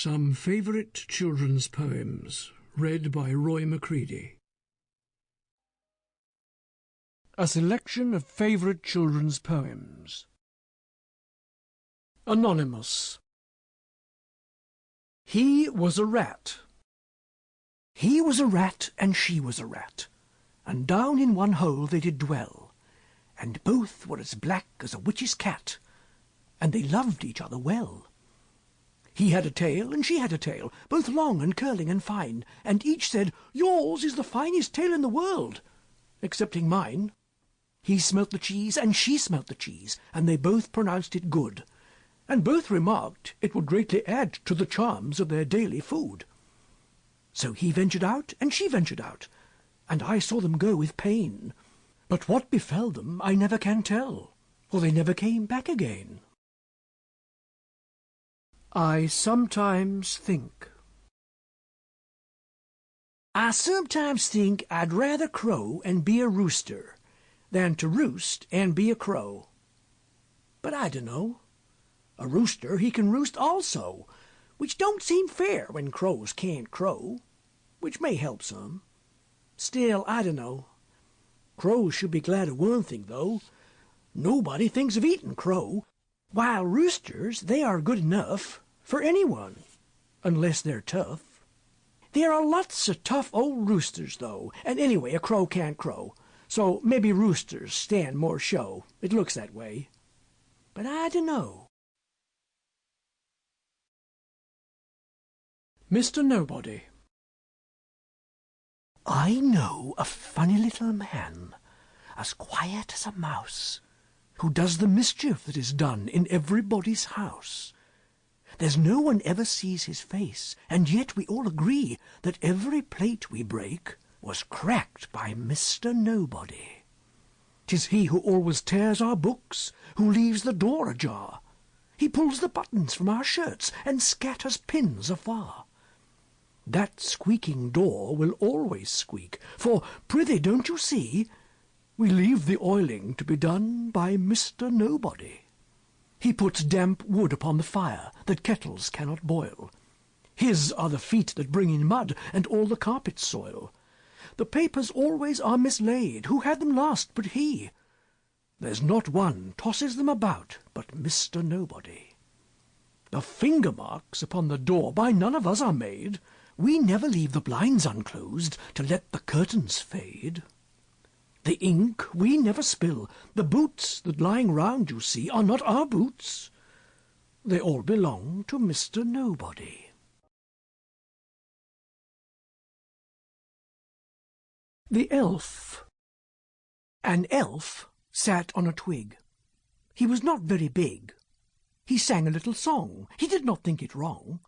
Some Favourite Children's Poems, read by Roy Macready. A selection of favourite children's poems. Anonymous. He was a rat. He was a rat, and she was a rat, and down in one hole they did dwell, and both were as black as a witch's cat, and they loved each other well. He had a tail, and she had a tail, both long and curling and fine, and each said, "Yours is the finest tail in the world," excepting mine. He smelt the cheese, and she smelt the cheese, and they both pronounced it good, and both remarked it would greatly add to the charms of their daily food. So he ventured out, and she ventured out, and I saw them go with pain. But what befell them I never can tell, for they never came back again. I sometimes think. I sometimes think I'd rather crow and be a rooster than to roost and be a crow. But I dunno. A rooster he can roost also, which don't seem fair when crows can't crow, which may help some. Still, I dunno. Crows should be glad of one thing, though. Nobody thinks of eating crow, while roosters, they are good enough for anyone, unless they're tough. There are lots of tough old roosters, though, and anyway, a crow can't crow, so maybe roosters stand more show. It looks that way. But I dunno. Mr. Nobody. I know a funny little man, as quiet as a mouse, who does the mischief that is done in everybody's house. There's no one ever sees his face, and yet we all agree that every plate we break was cracked by Mr. Nobody. 'Tis he who always tears our books, who leaves the door ajar. He pulls the buttons from our shirts and scatters pins afar. That squeaking door will always squeak, for, prithee, don't you see, we leave the oiling to be done by Mr. Nobody. He puts damp wood upon the fire that kettles cannot boil. His are the feet that bring in mud and all the carpets soil. The papers always are mislaid. Who had them last but he? There's not one tosses them about but Mr. Nobody. The finger marks upon the door by none of us are made. We never leave the blinds unclosed to let the curtains fade. The ink we never spill. The boots that lying round you see are not our boots. They all belong to Mr. Nobody. The Elf. An elf sat on a twig. He was not very big. He sang a little song. He did not think it wrong.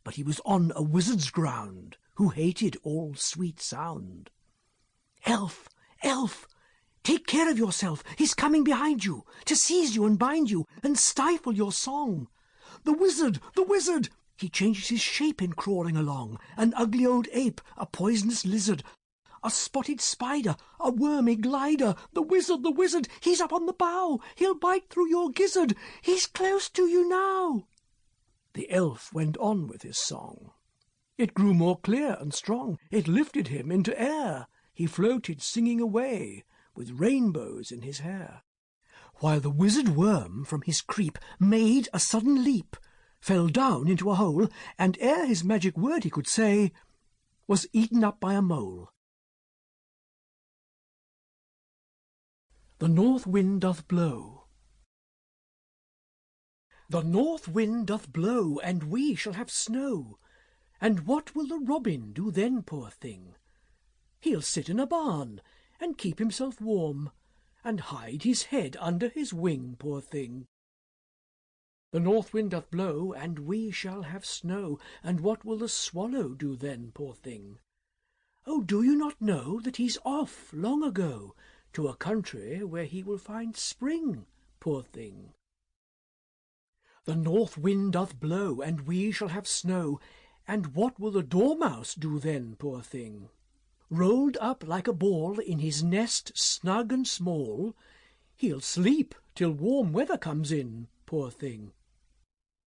But he was on a wizard's ground, who hated all sweet sound. Elf, elf, take care of yourself. He's coming behind you, to seize you and bind you, and stifle your song. The wizard, the wizard! He changes his shape in crawling along. An ugly old ape, a poisonous lizard, a spotted spider, a wormy glider. The wizard, he's up on the bough. He'll bite through your gizzard. He's close to you now. The elf went on with his song. It grew more clear and strong. It lifted him into air. He floated singing away, with rainbows in his hair. While the wizard worm from his creep made a sudden leap, fell down into a hole, and ere his magic word he could say, was eaten up by a mole. The north wind doth blow. The north wind doth blow, and we shall have snow. And what will the robin do then, poor thing? He'll sit in a barn, and keep himself warm, and hide his head under his wing, poor thing. The north wind doth blow, and we shall have snow, and what will the swallow do then, poor thing? Oh, do you not know that he's off long ago, to a country where he will find spring, poor thing? The north wind doth blow, and we shall have snow, and what will the dormouse do then, poor thing? Rolled up like a ball in his nest snug and small, he'll sleep till warm weather comes in, poor thing.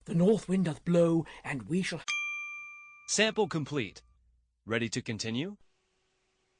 The north wind doth blow, and we shall... Sample complete. Ready to continue?